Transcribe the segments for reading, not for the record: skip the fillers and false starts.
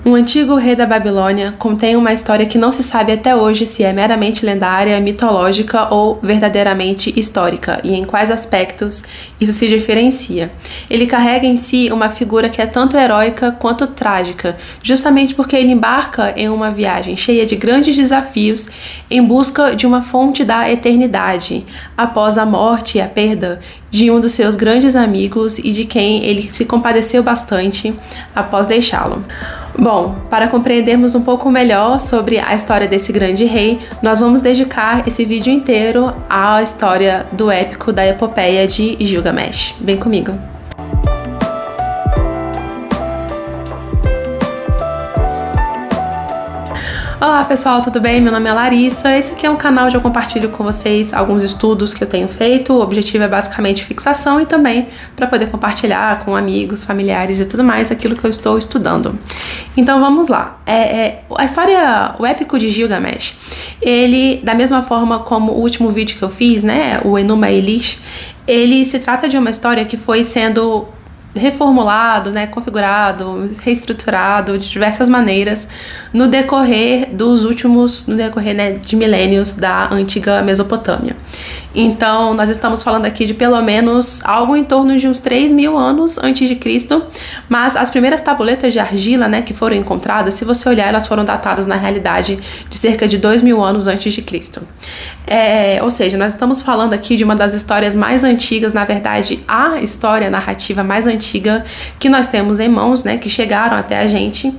Um antigo rei da Babilônia contém uma história que não se sabe até hoje se é meramente lendária, mitológica ou verdadeiramente histórica, e em quais aspectos isso se diferencia. Ele carrega em si uma figura que é tanto heróica quanto trágica, justamente porque ele embarca em uma viagem cheia de grandes desafios em busca de uma fonte da eternidade, após a morte e a perda de um dos seus grandes amigos e de quem ele se compadeceu bastante após deixá-lo. Bom, para compreendermos um pouco melhor sobre a história desse grande rei, nós vamos dedicar esse vídeo inteiro à história do épico da epopeia de Gilgamesh. Vem comigo! Olá pessoal, tudo bem? Meu nome é Larissa, esse aqui é um canal onde eu compartilho com vocês alguns estudos que eu tenho feito. O objetivo é basicamente fixação e também para poder compartilhar com amigos, familiares e tudo mais aquilo que eu estou estudando. Então vamos lá. A história, o épico de Gilgamesh, ele, da mesma forma como o último vídeo que eu fiz, né, o Enuma Elish, ele se trata de uma história que foi sendo reformulado, né, configurado, reestruturado de diversas maneiras no decorrer né, de milênios da antiga Mesopotâmia. Então, nós estamos falando aqui de pelo menos algo em torno de uns 3.000 anos antes de Cristo, mas as primeiras tabuletas de argila, né, que foram encontradas, se você olhar, elas foram datadas na realidade de cerca de 2.000 anos antes de Cristo. Ou seja, nós estamos falando aqui de uma das histórias mais antigas, na verdade, a história narrativa mais antiga que nós temos em mãos, né, que chegaram até a gente.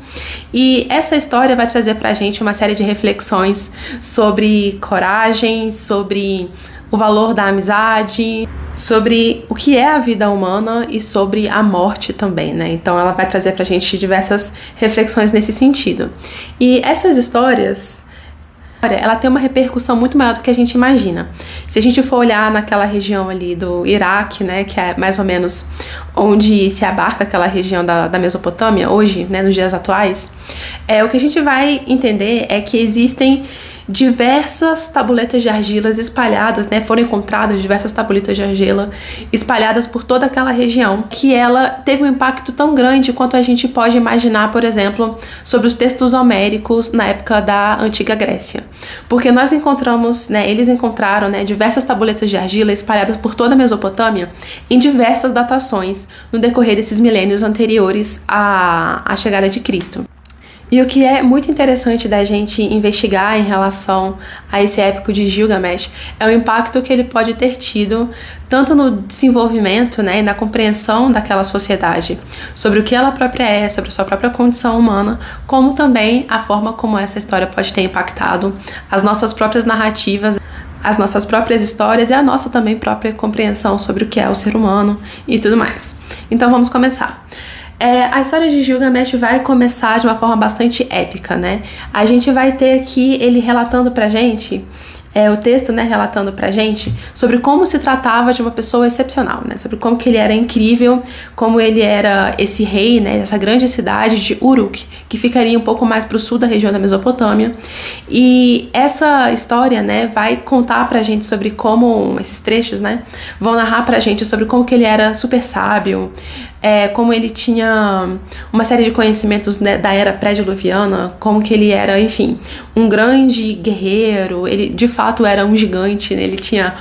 E essa história vai trazer pra gente uma série de reflexões sobre coragem, sobre o valor da amizade, sobre o que é a vida humana e sobre a morte também, né? Então ela vai trazer pra gente diversas reflexões nesse sentido. E essas histórias, ela tem uma repercussão muito maior do que a gente imagina. Se a gente for olhar naquela região ali do Iraque, né, que é mais ou menos onde se abarca aquela região da Mesopotâmia hoje, né, nos dias atuais, o que a gente vai entender é que existem diversas tabuletas de argilas espalhadas, né, foram encontradas diversas tabuletas de argila espalhadas por toda aquela região, que ela teve um impacto tão grande quanto a gente pode imaginar, por exemplo, sobre os textos homéricos na época da antiga Grécia. Porque nós encontramos, né, eles encontraram, né, diversas tabuletas de argila espalhadas por toda a Mesopotâmia em diversas datações no decorrer desses milênios anteriores à chegada de Cristo. E o que é muito interessante da gente investigar em relação a esse épico de Gilgamesh é o impacto que ele pode ter tido tanto no desenvolvimento, né, e na compreensão daquela sociedade, sobre o que ela própria é, sobre a sua própria condição humana, como também a forma como essa história pode ter impactado as nossas próprias narrativas, as nossas próprias histórias e a nossa também própria compreensão sobre o que é o ser humano e tudo mais. Então vamos começar. A história de Gilgamesh vai começar de uma forma bastante épica, né? A gente vai ter aqui ele relatando pra gente, o texto, né, relatando pra gente sobre como se tratava de uma pessoa excepcional, né? Sobre como que ele era incrível, como ele era esse rei, né, dessa grande cidade de Uruk, que ficaria um pouco mais pro sul da região da Mesopotâmia. E essa história, né, vai contar pra gente sobre como, esses trechos, né, vão narrar pra gente sobre como que ele era super sábio, como ele tinha uma série de conhecimentos, né, da era pré-diluviana, como que ele era, enfim, um grande guerreiro, ele de fato era um gigante, né, ele tinha,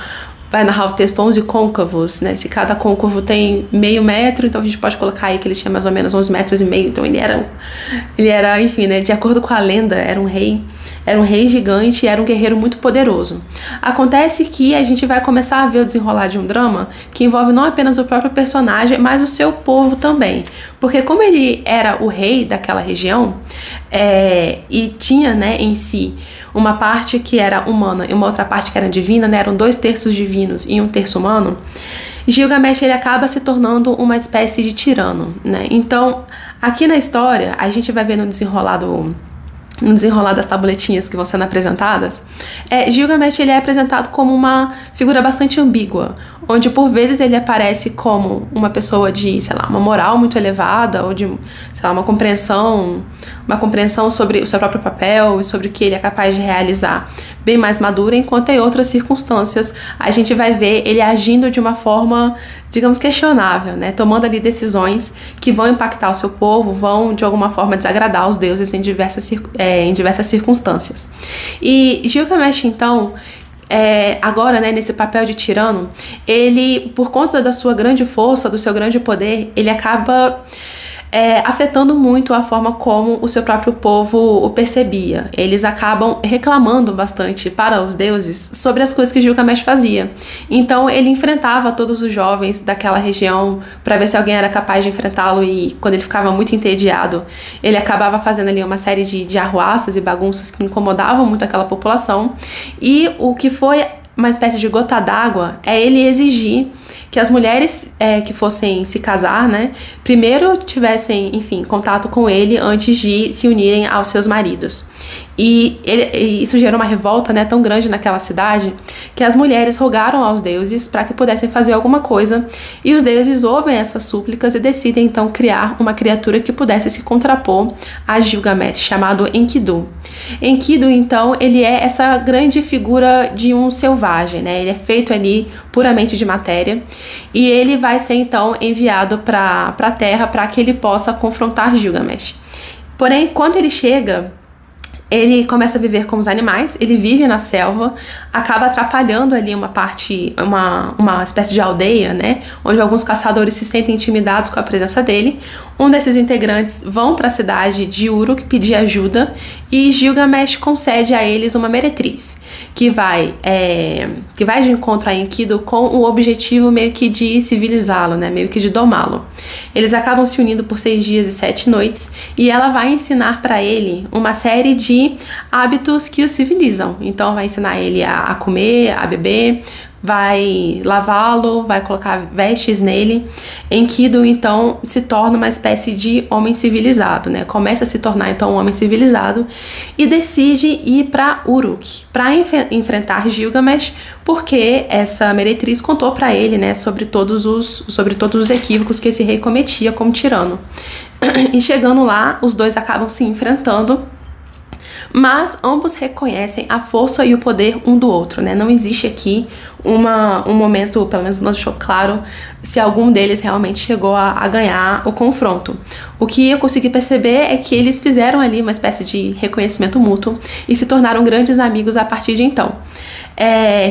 vai narrar o texto, 11 côncavos, né, se cada côncavo tem meio metro, então a gente pode colocar aí que ele tinha mais ou menos 11 metros e meio, então ele era, enfim, né, de acordo com a lenda, era um rei gigante e era um guerreiro muito poderoso. Acontece que a gente vai começar a ver o desenrolar de um drama que envolve não apenas o próprio personagem, mas o seu povo também. Porque como ele era o rei daquela região, e tinha, né, em si uma parte que era humana e uma outra parte que era divina, né, eram 2 terços divinos e 1 terço humano, Gilgamesh ele acaba se tornando uma espécie de tirano, né? Então, aqui na história, a gente vai ver no desenrolar das tabuletinhas que vão sendo apresentadas, Gilgamesh ele é apresentado como uma figura bastante ambígua, onde por vezes ele aparece como uma pessoa de, sei lá, uma moral muito elevada, ou de, sei lá, uma compreensão sobre o seu próprio papel e sobre o que ele é capaz de realizar bem mais madura, enquanto em outras circunstâncias a gente vai ver ele agindo de uma forma, digamos, questionável, né? Tomando ali decisões que vão impactar o seu povo, vão de alguma forma desagradar os deuses em diversas circunstâncias. E Gilgamesh, então, agora, né, nesse papel de tirano, ele, por conta da sua grande força, do seu grande poder, ele acaba afetando muito a forma como o seu próprio povo o percebia. Eles acabam reclamando bastante para os deuses sobre as coisas que Gilgamesh fazia. Então ele enfrentava todos os jovens daquela região para ver se alguém era capaz de enfrentá-lo, e quando ele ficava muito entediado, ele acabava fazendo ali uma série de arruaças e bagunças que incomodavam muito aquela população. E o que foi uma espécie de gota d'água é ele exigir que as mulheres que fossem se casar, né, primeiro tivessem, enfim, contato com ele antes de se unirem aos seus maridos. E isso gerou uma revolta, né, tão grande naquela cidade que as mulheres rogaram aos deuses para que pudessem fazer alguma coisa, e os deuses ouvem essas súplicas e decidem então criar uma criatura que pudesse se contrapor a Gilgamesh, chamado Enkidu. Enkidu, então, ele é essa grande figura de um selvagem, né? Ele é feito ali puramente de matéria, e ele vai ser então enviado para a Terra para que ele possa confrontar Gilgamesh. Porém, quando ele chega, ele começa a viver com os animais, ele vive na selva, acaba atrapalhando ali uma espécie de aldeia, né, onde alguns caçadores se sentem intimidados com a presença dele. Um desses integrantes vão para a cidade de Uruk pedir ajuda, e Gilgamesh concede a eles uma meretriz, que vai de encontro a Enkidu com o objetivo meio que de civilizá-lo, né, meio que de domá-lo. Eles acabam se unindo por 6 dias e 7 noites, e ela vai ensinar para ele uma série de hábitos que o civilizam. Então vai ensinar ele a comer, a beber, vai lavá-lo, vai colocar vestes nele. Enkidu então se torna uma espécie de homem civilizado, né? Começa a se tornar então um homem civilizado e decide ir para Uruk para enfrentar Gilgamesh, porque essa meretriz contou para ele, né, sobre todos os equívocos que esse rei cometia como tirano. E chegando lá, os dois acabam se enfrentando, mas ambos reconhecem a força e o poder um do outro, né? Não existe aqui um momento, pelo menos não deixou claro, se algum deles realmente chegou a ganhar o confronto. O que eu consegui perceber é que eles fizeram ali uma espécie de reconhecimento mútuo e se tornaram grandes amigos a partir de então.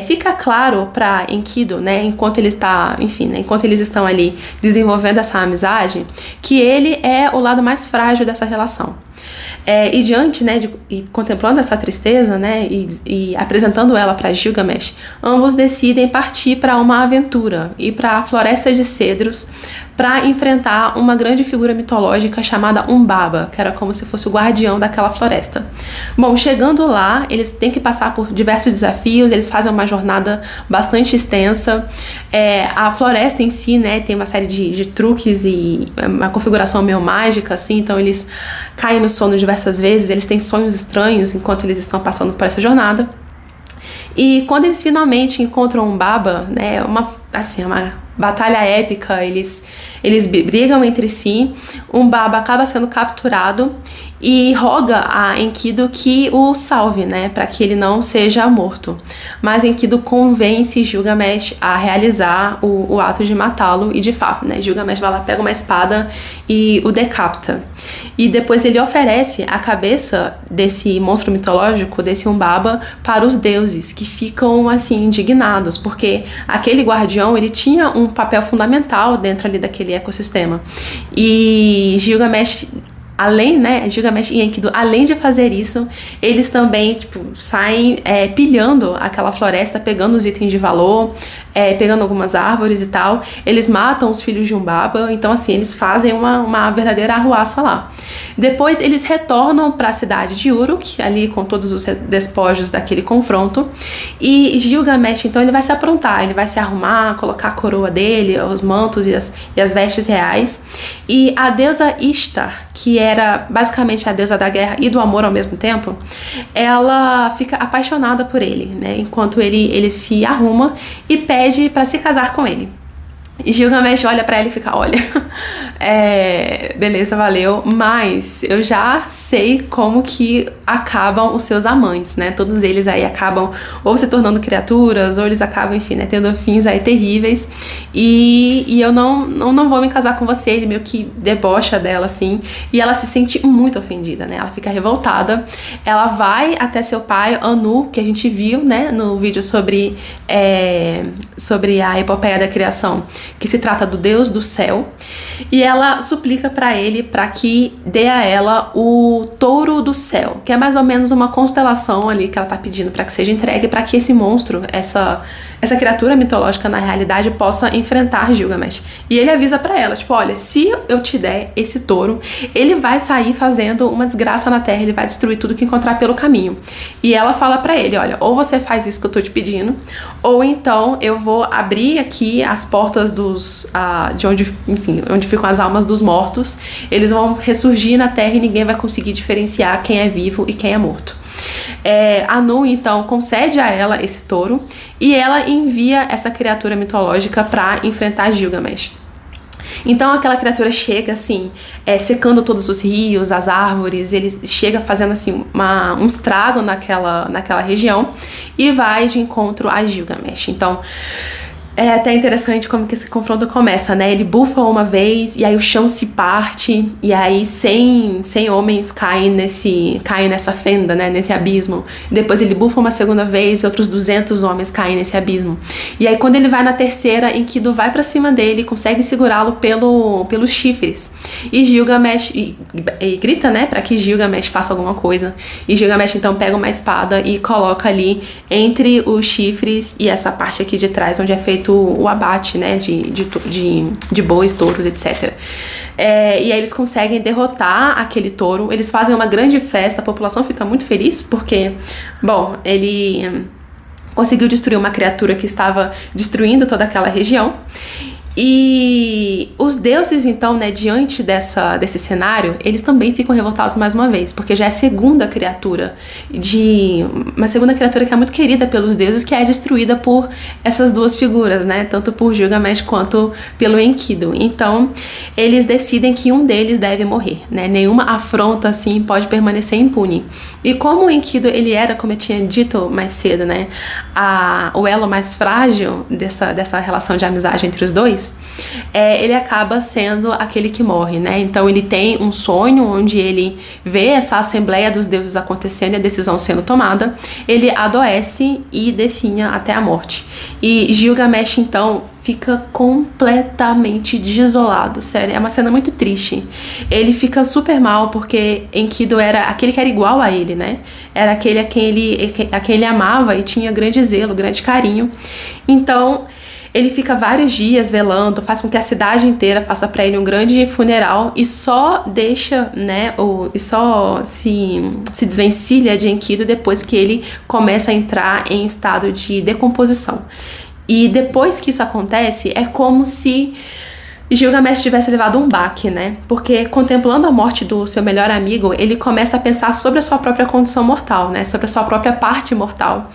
Fica claro para Enkidu, né, enquanto eles estão ali desenvolvendo essa amizade, que ele é o lado mais frágil dessa relação. E diante, né, e contemplando essa tristeza, né, e apresentando ela para Gilgamesh, ambos decidem partir para uma aventura, ir para a floresta de cedros para enfrentar uma grande figura mitológica chamada Umbaba, que era como se fosse o guardião daquela floresta. Bom, chegando lá, eles têm que passar por diversos desafios, eles fazem uma jornada bastante extensa. A floresta em si, né, tem uma série de truques e uma configuração meio mágica, assim, então eles caem no sono diversas vezes, eles têm sonhos estranhos enquanto eles estão passando por essa jornada. E quando eles finalmente encontram Umbaba, né, uma batalha épica, eles brigam entre si, Umbaba acaba sendo capturado e roga a Enkidu que o salve, né, para que ele não seja morto. Mas Enkidu convence Gilgamesh a realizar o ato de matá-lo, e de fato, né, Gilgamesh vai lá, pega uma espada e o decapita. E depois ele oferece a cabeça desse monstro mitológico, desse Umbaba, para os deuses, que ficam assim indignados, porque aquele guardião, ele tinha um papel fundamental dentro ali daquele ecossistema. E Gilgamesh e Enkidu, além de fazer isso, eles também, saem pilhando aquela floresta, pegando os itens de valor, pegando algumas árvores e tal. Eles matam os filhos de Umbaba, então assim, eles fazem uma verdadeira arruaça lá. Depois eles retornam para a cidade de Uruk, ali com todos os despojos daquele confronto, e Gilgamesh, então, ele vai se aprontar, ele vai se arrumar, colocar a coroa dele, os mantos e as vestes reais, e a deusa Ishtar, que era basicamente a deusa da guerra e do amor ao mesmo tempo, ela fica apaixonada por ele, né, enquanto ele se arruma e pede para se casar com ele. E Gilgamesh olha pra ela e fica, olha, beleza, valeu, mas eu já sei como que acabam os seus amantes, né? Todos eles aí acabam ou se tornando criaturas, ou eles acabam, enfim, né, tendo fins aí terríveis. E eu não vou me casar com você. Ele meio que debocha dela, assim, e ela se sente muito ofendida, né? Ela fica revoltada. Ela vai até seu pai, Anu, que a gente viu, né, no vídeo sobre a epopeia da criação, que se trata do Deus do céu, e ela suplica pra ele para que dê a ela o touro do céu, que é mais ou menos uma constelação ali que ela tá pedindo para que seja entregue, para que esse monstro, essa criatura mitológica na realidade possa enfrentar Gilgamesh. E ele avisa pra ela, tipo, olha, se eu te der esse touro, ele vai sair fazendo uma desgraça na terra, ele vai destruir tudo que encontrar pelo caminho. E ela fala pra ele, olha, ou você faz isso que eu tô te pedindo, ou então eu vou abrir aqui as portas de onde ficam as almas dos mortos, eles vão ressurgir na terra e ninguém vai conseguir diferenciar quem é vivo e quem é morto. Anu então concede a ela esse touro e ela envia essa criatura mitológica para enfrentar Gilgamesh. Então aquela criatura chega assim, secando todos os rios, as árvores, ele chega fazendo assim um estrago naquela região e vai de encontro a Gilgamesh. Então é até interessante como que esse confronto começa, né? Ele bufa uma vez e aí o chão se parte e aí 100 homens caem nessa fenda, né? Nesse abismo. Depois ele bufa uma segunda vez e outros 200 homens caem nesse abismo. E aí quando ele vai na terceira, Enkidu vai pra cima dele e consegue segurá-lo pelos chifres. E Gilgamesh e grita, né? Pra que Gilgamesh faça alguma coisa. E Gilgamesh então pega uma espada e coloca ali entre os chifres e essa parte aqui de trás onde é feito o abate, né, de bois, touros, etc. E aí eles conseguem derrotar aquele touro, eles fazem uma grande festa, a população fica muito feliz porque, bom, ele conseguiu destruir uma criatura que estava destruindo toda aquela região. E os deuses, então, né, diante desse cenário, eles também ficam revoltados mais uma vez, porque já é uma segunda criatura que é muito querida pelos deuses, que é destruída por essas duas figuras, né, tanto por Gilgamesh quanto pelo Enkidu. Então, eles decidem que um deles deve morrer, né, nenhuma afronta, assim, pode permanecer impune. E como o Enkidu, ele era, como eu tinha dito mais cedo, né, o elo mais frágil dessa relação de amizade entre os dois, ele acaba sendo aquele que morre, né? Então ele tem um sonho onde ele vê essa assembleia dos deuses acontecendo e a decisão sendo tomada, ele adoece e definha até a morte. E Gilgamesh então fica completamente desolado, sério, é uma cena muito triste. Ele fica super mal porque Enkidu era aquele que era igual a ele, né? Era aquele a quem ele amava e tinha grande zelo, grande carinho. Então ele fica vários dias velando, faz com que a cidade inteira faça pra ele um grande funeral e só deixa, né, e só se desvencilha de Enkidu depois que ele começa a entrar em estado de decomposição. E depois que isso acontece, é como se Gilgamesh tivesse levado um baque, né? Porque contemplando a morte do seu melhor amigo, ele começa a pensar sobre a sua própria condição mortal, né? Sobre a sua própria parte mortal.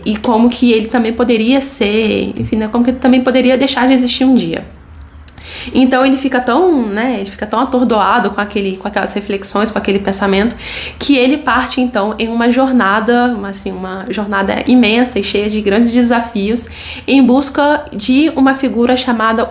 E como que ele também poderia ser, enfim, né? Como que ele também poderia deixar de existir um dia. Então ele fica tão atordoado com aquelas reflexões, com aquele pensamento, que ele parte então em uma jornada imensa e cheia de grandes desafios, em busca de uma figura chamada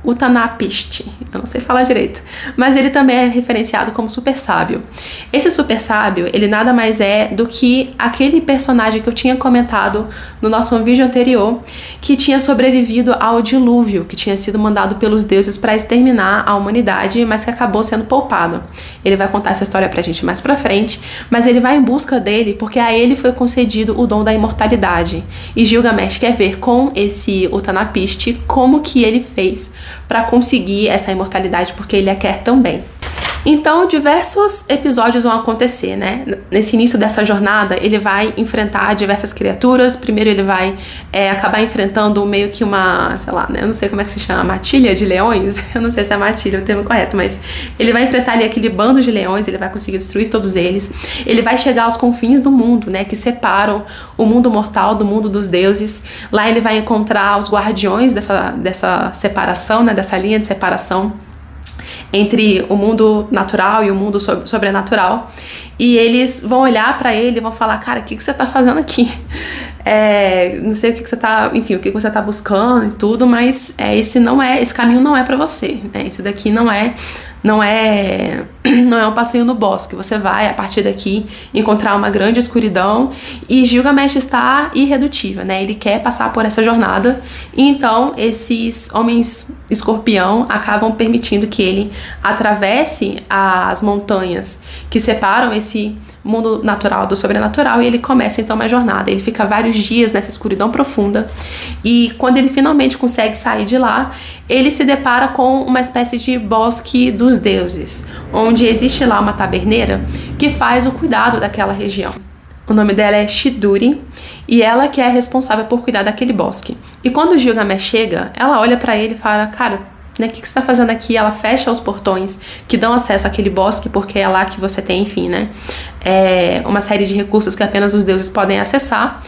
Utnapishtim. Eu não sei falar direito, mas ele também é referenciado como super sábio. Esse super sábio, ele nada mais é do que aquele personagem que eu tinha comentado no nosso vídeo anterior, que tinha sobrevivido ao dilúvio, que tinha sido mandado pelos deuses para exterminar a humanidade, mas que acabou sendo poupado. Ele vai contar essa história pra gente mais pra frente, mas ele vai em busca dele porque a ele foi concedido o dom da imortalidade. E Gilgamesh quer ver com esse Utnapishtim como que ele fez para conseguir essa imortalidade, porque ele a quer também. Então, diversos episódios vão acontecer, né? Nesse início dessa jornada, ele vai enfrentar diversas criaturas. Primeiro ele vai acabar enfrentando meio que uma, sei lá, né? Eu não sei como é que se chama, matilha de leões? Eu não sei se é matilha o termo correto, mas ele vai enfrentar ali aquele bando de leões, ele vai conseguir destruir todos eles. Ele vai chegar aos confins do mundo, né? Que separam o mundo mortal do mundo dos deuses. Lá ele vai encontrar os guardiões dessa separação, né? Dessa linha de separação entre o mundo natural e o mundo sobrenatural. E eles vão olhar pra ele e vão falar, cara, o que você tá fazendo aqui? Não sei o que você tá, enfim, o que você tá buscando e tudo, mas esse caminho não é pra você, né? Isso daqui não é um passeio no bosque. Você vai, a partir daqui, encontrar uma grande escuridão. E Gilgamesh está irredutível, né? Ele quer passar por essa jornada. E então, esses homens escorpião acabam permitindo que ele atravesse as montanhas que separam esse mundo natural do sobrenatural, e ele começa então uma jornada. Ele fica vários dias nessa escuridão profunda, e quando ele finalmente consegue sair de lá, ele se depara com uma espécie de bosque dos deuses, onde existe lá uma taberneira que faz o cuidado daquela região. O nome dela é Shiduri, e ela que é responsável por cuidar daquele bosque. E quando o Gilgamesh chega, ela olha pra ele e fala, cara, né, o que você está fazendo aqui? Ela fecha os portões que dão acesso àquele bosque, porque é lá que você tem, enfim, né, uma série de recursos que apenas os deuses podem acessar.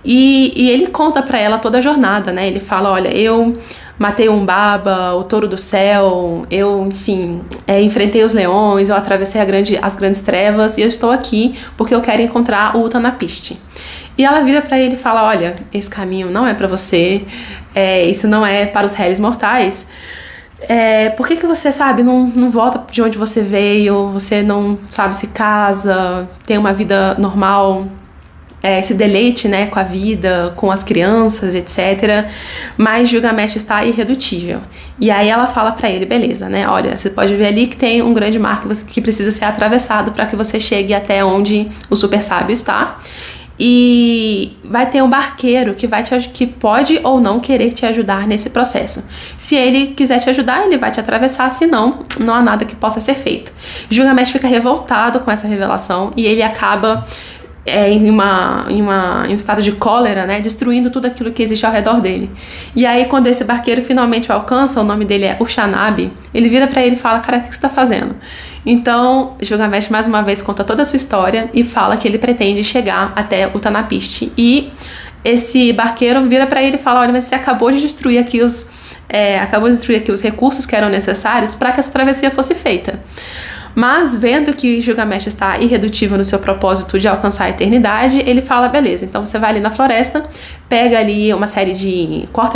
E ele conta pra ela toda a jornada, né? Ele fala, olha, eu matei um baba, o touro do céu, eu, enfim, enfrentei os leões, eu atravessei as grandes trevas, e eu estou aqui porque eu quero encontrar o Utnapishtim. E ela vira pra ele e fala, olha, esse caminho não é pra você, isso não é para os réis mortais. Por que você, sabe, não volta de onde você veio, você não, sabe, se casa, tem uma vida normal, esse deleite, né, com a vida, com as crianças, etc. Mas Gilgamesh está irredutível. E aí ela fala pra ele, beleza, né, olha, você pode ver ali que tem um grande mar que precisa ser atravessado para que você chegue até onde o super sábio está. E vai ter um barqueiro que pode ou não querer te ajudar nesse processo. Se ele quiser te ajudar, ele vai te atravessar, senão não há nada que possa ser feito. Gilgamesh fica revoltado com essa revelação e ele acaba em um estado de cólera, né, destruindo tudo aquilo que existe ao redor dele. E aí, quando esse barqueiro finalmente o alcança, o nome dele é Ushanab, ele vira pra ele e fala, cara, o que você tá fazendo? Então, Gilgamesh mais uma vez conta toda a sua história e fala que ele pretende chegar até o Utnapishtim. E esse barqueiro vira pra ele e fala, olha, mas você acabou de destruir aqui os recursos que eram necessários para que essa travessia fosse feita. Mas, vendo que Gilgamesh está irredutível no seu propósito de alcançar a eternidade, ele fala, beleza, então você vai ali na floresta, corta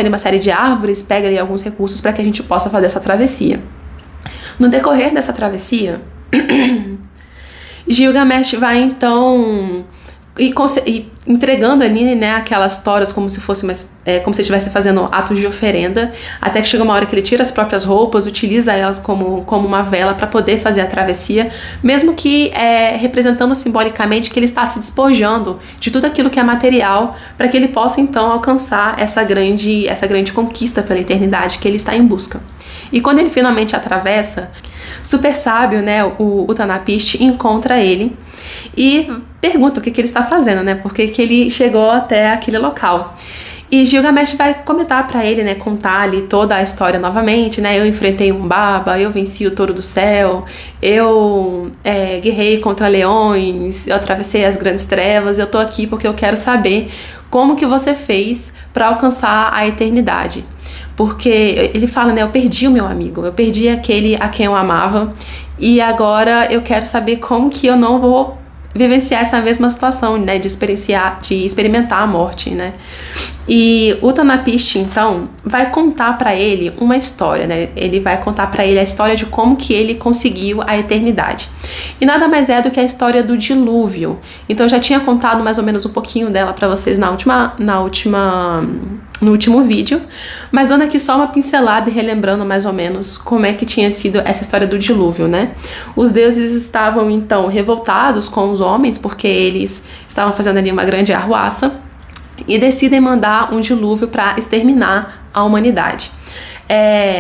ali uma série de árvores, pega ali alguns recursos para que a gente possa fazer essa travessia. No decorrer dessa travessia, Gilgamesh vai então entregando ali, né, aquelas toras como se fosse como se estivesse fazendo atos de oferenda, até que chega uma hora que ele tira as próprias roupas, utiliza elas como uma vela para poder fazer a travessia, mesmo que representando simbolicamente que ele está se despojando de tudo aquilo que é material, para que ele possa então alcançar essa grande conquista pela eternidade que ele está em busca. E quando ele finalmente atravessa, super sábio, né, o Utnapishtim encontra ele e pergunta o que ele está fazendo, né, por que ele chegou até aquele local. E Gilgamesh vai comentar pra ele, né, contar ali toda a história novamente, né, eu enfrentei um baba, eu venci o touro do céu, eu guerrei contra leões, eu atravessei as grandes trevas, eu tô aqui porque eu quero saber como que você fez pra alcançar a eternidade. Porque ele fala, né, eu perdi o meu amigo, eu perdi aquele a quem eu amava, e agora eu quero saber como que eu não vou vivenciar essa mesma situação, né, de experimentar a morte, né. E o Utnapishtim, então, vai contar pra ele uma história, né, ele vai contar pra ele a história de como que ele conseguiu a eternidade. E nada mais é do que a história do dilúvio. Então eu já tinha contado mais ou menos um pouquinho dela pra vocês no último vídeo, mas dando aqui só uma pincelada e relembrando mais ou menos como é que tinha sido essa história do dilúvio, né? Os deuses estavam então revoltados com os homens, porque eles estavam fazendo ali uma grande arruaça, e decidem mandar um dilúvio para exterminar a humanidade.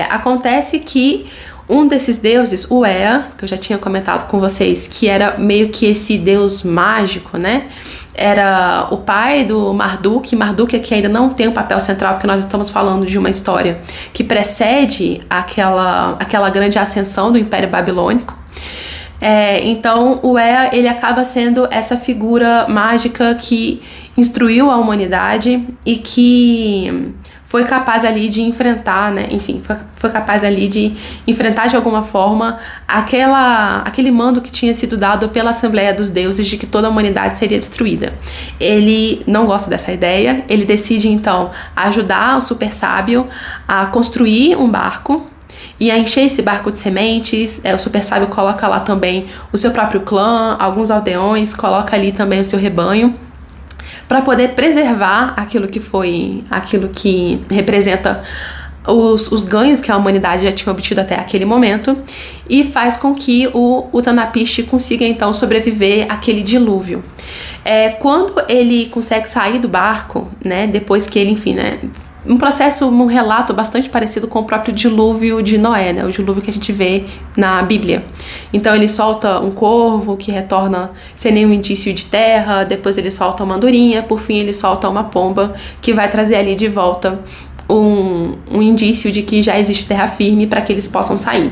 Acontece que Um desses deuses, o Ea, que eu já tinha comentado com vocês, que era meio que esse deus mágico, né? Era o pai do Marduk. Marduk aqui ainda não tem um papel central, porque nós estamos falando de uma história que precede aquela grande ascensão do Império Babilônico. Então o Ea, ele acaba sendo essa figura mágica que instruiu a humanidade e que foi capaz ali de enfrentar, né? Enfim, foi capaz ali de enfrentar de alguma forma aquele mando que tinha sido dado pela Assembleia dos Deuses de que toda a humanidade seria destruída. Ele não gosta dessa ideia, ele decide então ajudar o super sábio a construir um barco e a encher esse barco de sementes. O super sábio coloca lá também o seu próprio clã, alguns aldeões, coloca ali também o seu rebanho, para poder preservar aquilo que representa os ganhos que a humanidade já tinha obtido até aquele momento, e faz com que o Utnapishtim consiga então sobreviver àquele dilúvio. Quando ele consegue sair do barco, né, depois que ele, enfim, né, um relato bastante parecido com o próprio dilúvio de Noé, né? O dilúvio que a gente vê na Bíblia. Então ele solta um corvo que retorna sem nenhum indício de terra, depois ele solta uma andorinha, por fim ele solta uma pomba que vai trazer ali de volta um indício de que já existe terra firme para que eles possam sair.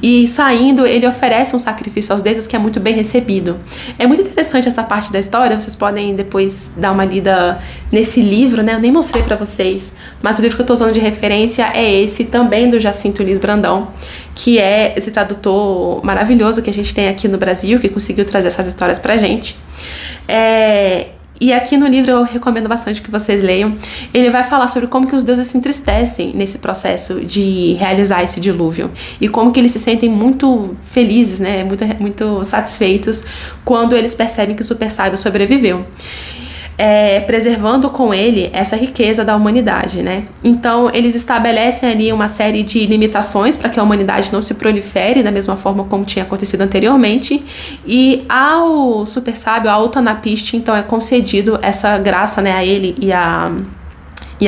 E saindo, ele oferece um sacrifício aos deuses que é muito bem recebido. É muito interessante essa parte da história, vocês podem depois dar uma lida nesse livro, né? Eu nem mostrei pra vocês, mas o livro que eu tô usando de referência é esse, também do Jacinto Liz Brandão, que é esse tradutor maravilhoso que a gente tem aqui no Brasil, que conseguiu trazer essas histórias pra gente. E aqui no livro eu recomendo bastante que vocês leiam. Ele vai falar sobre como que os deuses se entristecem nesse processo de realizar esse dilúvio e como que eles se sentem muito felizes, né, muito satisfeitos quando eles percebem que o super sábio sobreviveu, preservando com ele essa riqueza da humanidade, né? Então eles estabelecem ali uma série de limitações para que a humanidade não se prolifere da mesma forma como tinha acontecido anteriormente, e ao super sábio, ao Utnapishtim, então é concedido essa graça, né, a ele e a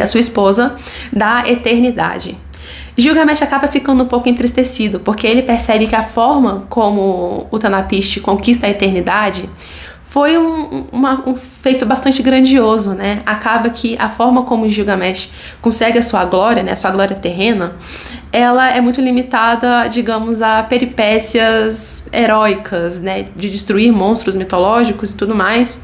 sua esposa, da eternidade. Gilgamesh acaba ficando um pouco entristecido, porque ele percebe que a forma como o Utnapishtim conquista a eternidade foi um feito bastante grandioso, né? Acaba que a forma como Gilgamesh consegue a sua glória, né, a sua glória terrena, ela é muito limitada, digamos, a peripécias heróicas, né, de destruir monstros mitológicos e tudo mais,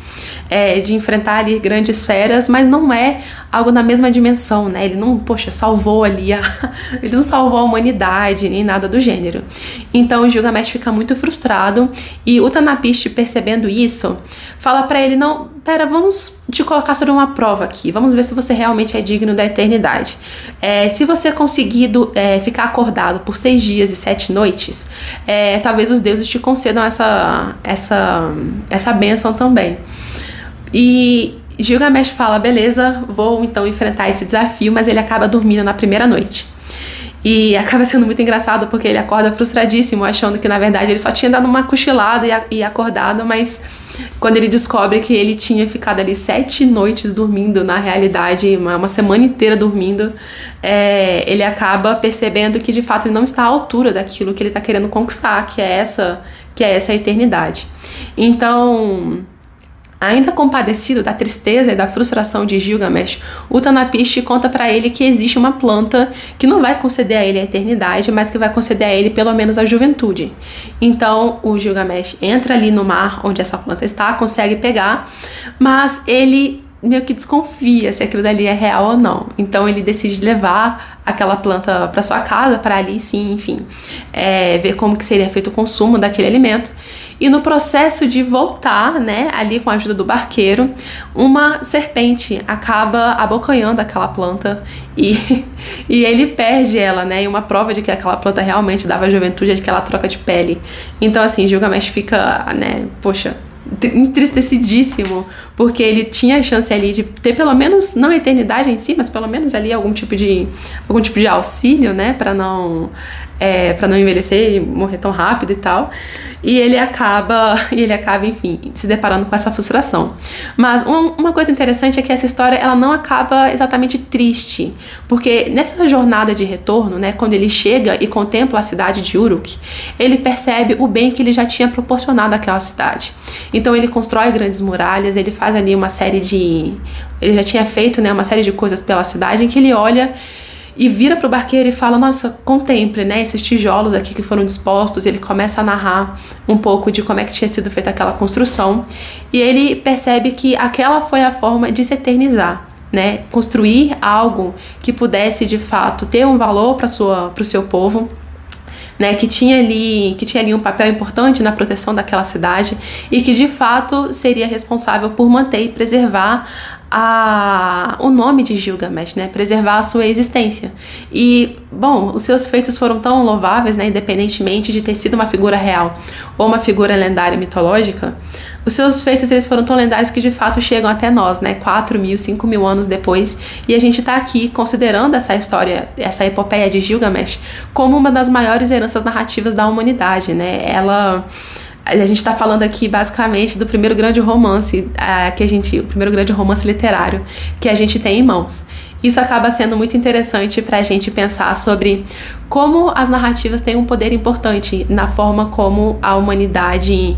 de enfrentar ali grandes feras, mas não é algo na mesma dimensão, né? Ele não, salvou ali ele não salvou a humanidade, nem nada do gênero. Então Gilgamesh fica muito frustrado, e Utnapishtim, percebendo isso, fala pra ele: não, pera, vamos te colocar sobre uma prova aqui, vamos ver se você realmente é digno da eternidade. Se você conseguir ficar acordado por 6 dias e 7 noites, talvez os deuses te concedam essa bênção também. E Gilgamesh fala: beleza, vou então enfrentar esse desafio, mas ele acaba dormindo na primeira noite. E acaba sendo muito engraçado, porque ele acorda frustradíssimo, achando que na verdade ele só tinha dado uma cochilada e acordado, mas quando ele descobre que ele tinha ficado ali 7 noites dormindo, na realidade uma semana inteira dormindo, ele acaba percebendo que de fato ele não está à altura daquilo que ele está querendo conquistar, que é essa eternidade. Então, ainda compadecido da tristeza e da frustração de Gilgamesh, Utnapishtim conta para ele que existe uma planta que não vai conceder a ele a eternidade, mas que vai conceder a ele pelo menos a juventude. Então o Gilgamesh entra ali no mar onde essa planta está, consegue pegar, mas ele meio que desconfia se aquilo dali é real ou não. Então ele decide levar aquela planta para sua casa, para ali sim, enfim, ver como que seria feito o consumo daquele alimento. E no processo de voltar, né, ali com a ajuda do barqueiro, uma serpente acaba abocanhando aquela planta e ele perde ela, né? E uma prova de que aquela planta realmente dava juventude é de que ela troca de pele. Então, assim, Gilgamesh fica, né, entristecidíssimo, porque ele tinha a chance ali de ter pelo menos, não a eternidade em si, mas pelo menos ali algum tipo de auxílio, né, para não para não envelhecer e morrer tão rápido e tal. E ele acaba, enfim, se deparando com essa frustração. Mas uma coisa interessante é que essa história, ela não acaba exatamente triste, porque nessa jornada de retorno, né, quando ele chega e contempla a cidade de Uruk, ele percebe o bem que ele já tinha proporcionado àquela cidade. Então ele constrói grandes muralhas, ele faz ali ele já tinha feito, né, uma série de coisas pela cidade, em que ele olha e vira pro barqueiro e fala, nossa, contemple, né, esses tijolos aqui que foram dispostos. Ele começa a narrar um pouco de como é que tinha sido feita aquela construção, e ele percebe que aquela foi a forma de se eternizar, né, construir algo que pudesse de fato ter um valor pro seu povo, né, que tinha ali um papel importante na proteção daquela cidade e que de fato seria responsável por manter e preservar o nome de Gilgamesh, né, preservar a sua existência. E, bom, os seus feitos foram tão louváveis, né, independentemente de ter sido uma figura real ou uma figura lendária mitológica, os seus feitos, eles foram tão lendários que de fato chegam até nós, né, 4.000, 5.000 anos depois, e a gente tá aqui considerando essa história, essa epopeia de Gilgamesh, como uma das maiores heranças narrativas da humanidade, né. A gente está falando aqui basicamente do primeiro grande romance o primeiro grande romance literário que a gente tem em mãos. Isso acaba sendo muito interessante para a gente pensar sobre como as narrativas têm um poder importante na forma como a humanidade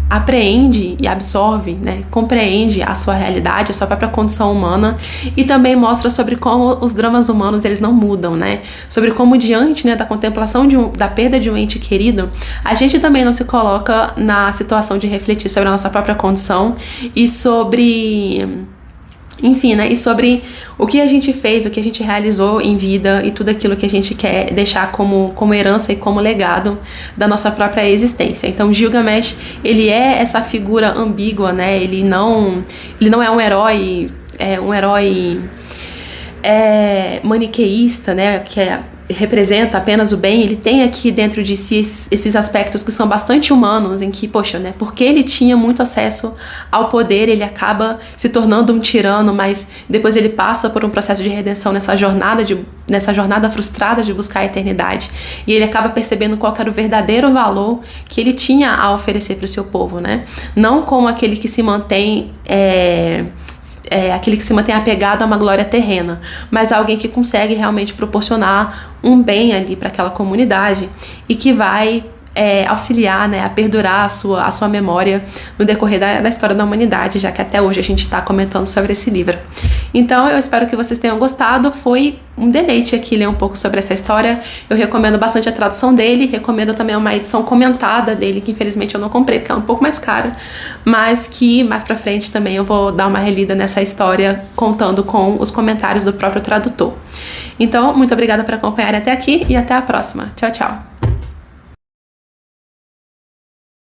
apreende e absorve, né, compreende a sua realidade, a sua própria condição humana, e também mostra sobre como os dramas humanos, eles não mudam, né, sobre como diante, né, da contemplação da perda de um ente querido, a gente também não se coloca na situação de refletir sobre a nossa própria condição e sobre... Enfim, né, e sobre o que a gente fez, o que a gente realizou em vida e tudo aquilo que a gente quer deixar como herança e como legado da nossa própria existência. Então Gilgamesh, ele é essa figura ambígua, né, ele não é um herói maniqueísta, né, que representa apenas o bem. Ele tem aqui dentro de si esses aspectos que são bastante humanos, em que, poxa, né, porque ele tinha muito acesso ao poder, ele acaba se tornando um tirano, mas depois ele passa por um processo de redenção nessa jornada frustrada de buscar a eternidade, e ele acaba percebendo qual era o verdadeiro valor que ele tinha a oferecer para o seu povo, né, não como aquele que se mantém apegado a uma glória terrena, mas alguém que consegue realmente proporcionar um bem ali para aquela comunidade e que vai auxiliar, né, a perdurar a sua memória no decorrer da história da humanidade, já que até hoje a gente está comentando sobre esse livro. Então eu espero que vocês tenham gostado, foi um deleite aqui ler um pouco sobre essa história. Eu recomendo bastante a tradução dele, recomendo também uma edição comentada dele, que infelizmente eu não comprei porque é um pouco mais cara, mas que mais pra frente também eu vou dar uma relida nessa história, contando com os comentários do próprio tradutor. Então, muito obrigada por acompanhar até aqui e até a próxima. Tchau, tchau!